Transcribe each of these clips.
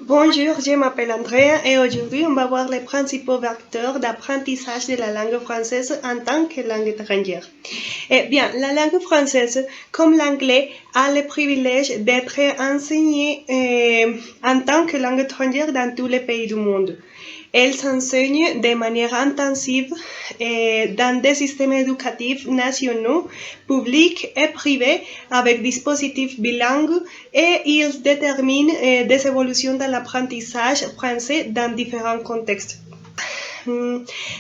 Bonjour, je m'appelle Andrea et aujourd'hui on va voir les principaux vecteurs d'apprentissage de la langue française en tant que langue étrangère. Eh bien, la langue française, comme l'anglais, a le privilège d'être enseignée en tant que langue étrangère dans tous les pays du monde. Elle s'enseigne de manière intensive dans des systèmes éducatifs nationaux, publics et privés avec dispositifs bilingues et ils déterminent des évolutions dans l'apprentissage français dans différents contextes.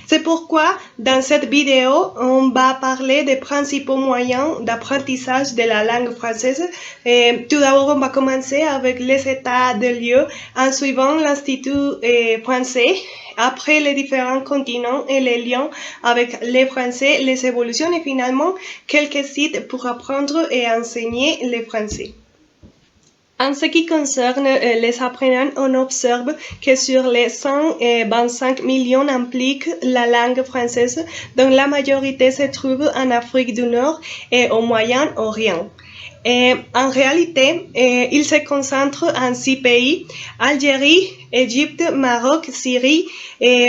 C'est pourquoi, dans cette vidéo, on va parler des principaux moyens d'apprentissage de la langue française. Tout d'abord, on va commencer avec les états de lieu en suivant l'Institut français. Après les différents continents et les liens avec les Français, les évolutions et finalement quelques sites pour apprendre et enseigner le français. En ce qui concerne les apprenants, on observe que sur les 125 millions impliquent la langue française, dont la majorité se trouve en Afrique du Nord et au Moyen-Orient. En réalité, il se concentre en 6 pays, Algérie, Égypte, Maroc, Syrie,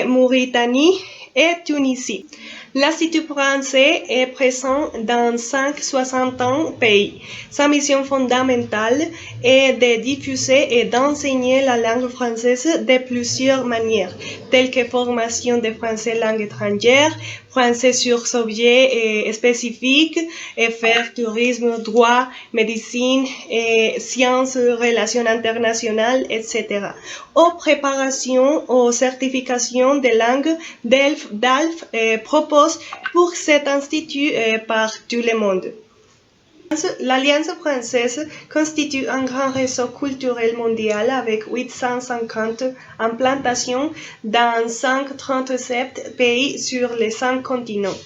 Mauritanie et Tunisie. L'Institut français est présent dans 60 pays. Sa mission fondamentale est de diffuser et d'enseigner la langue française de plusieurs manières, telles que formation de français langue étrangère, français sur sujet spécifique, faire tourisme, droit, médecine, sciences, relations internationales, etc. Aux préparations, aux certifications de langue, DALF propose pour cet institut par tout le monde. L'Alliance française constitue un grand réseau culturel mondial avec 850 implantations dans 137 pays sur les 5 continents.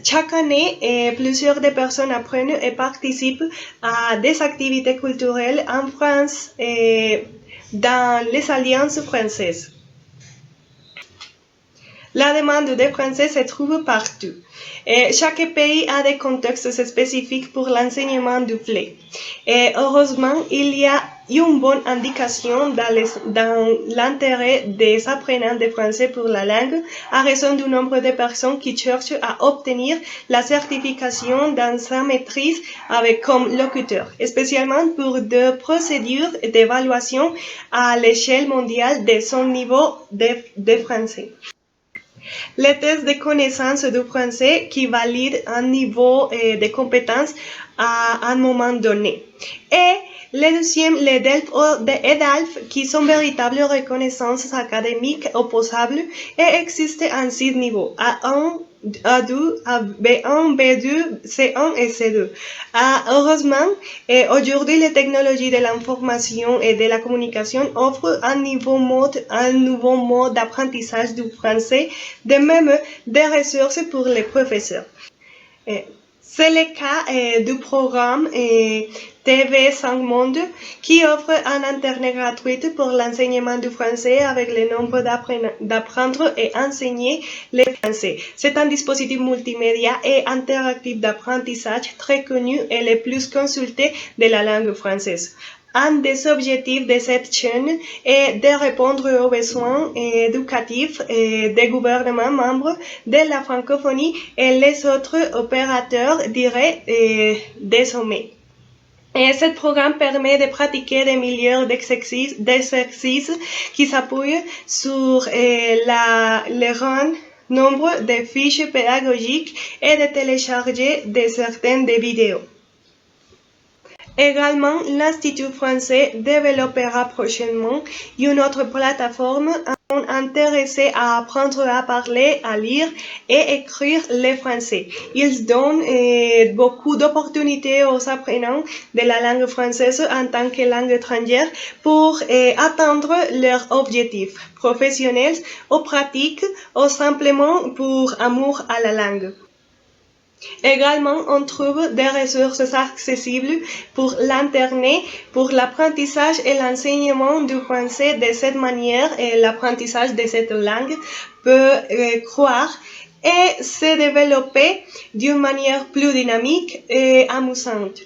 Chaque année, plusieurs de personnes apprennent et participent à des activités culturelles en France et dans les alliances françaises. La demande des Français se trouve partout. Chaque pays a des contextes spécifiques pour l'enseignement du français. Heureusement, il y a une bonne indication dans l'intérêt des apprenants de français pour la langue à raison du nombre de personnes qui cherchent à obtenir la certification dans sa maîtrise avec comme locuteur, spécialement pour des procédures d'évaluation à l'échelle mondiale de son niveau de français. Les tests de connaissance du français qui valident un niveau de compétence à un moment donné. Et le deuxième, les DELF et DALF, qui sont véritables reconnaissances académiques opposables et existent en 6 niveaux, A1, A2, B1, B2, C1 et C2. Heureusement, aujourd'hui, les technologies de l'information et de la communication offrent un nouveau mode d'apprentissage du français, de même des ressources pour les professeurs. C'est le cas du programme TV5 Monde qui offre un internet gratuit pour l'enseignement du français avec le nombre d'apprendre et enseigner le français. C'est un dispositif multimédia et interactif d'apprentissage très connu et le plus consulté de la langue française. Un des objectifs de cette chaîne est de répondre aux besoins éducatifs des gouvernements membres de la francophonie et les autres opérateurs directs des sommets. Et ce programme permet de pratiquer des milliers d'exercices qui s'appuient sur le grand nombre de fiches pédagogiques et de télécharger certaines vidéos. Également, l'Institut français développera prochainement une autre plateforme intéressés à apprendre à parler, à lire et écrire le français. Ils donnent beaucoup d'opportunités aux apprenants de la langue française en tant que langue étrangère pour atteindre leurs objectifs professionnels ou pratiques ou simplement pour amour à la langue. Également, on trouve des ressources accessibles pour l'Internet, pour l'apprentissage et l'enseignement du français de cette manière et l'apprentissage de cette langue peut croître et se développer d'une manière plus dynamique et amusante.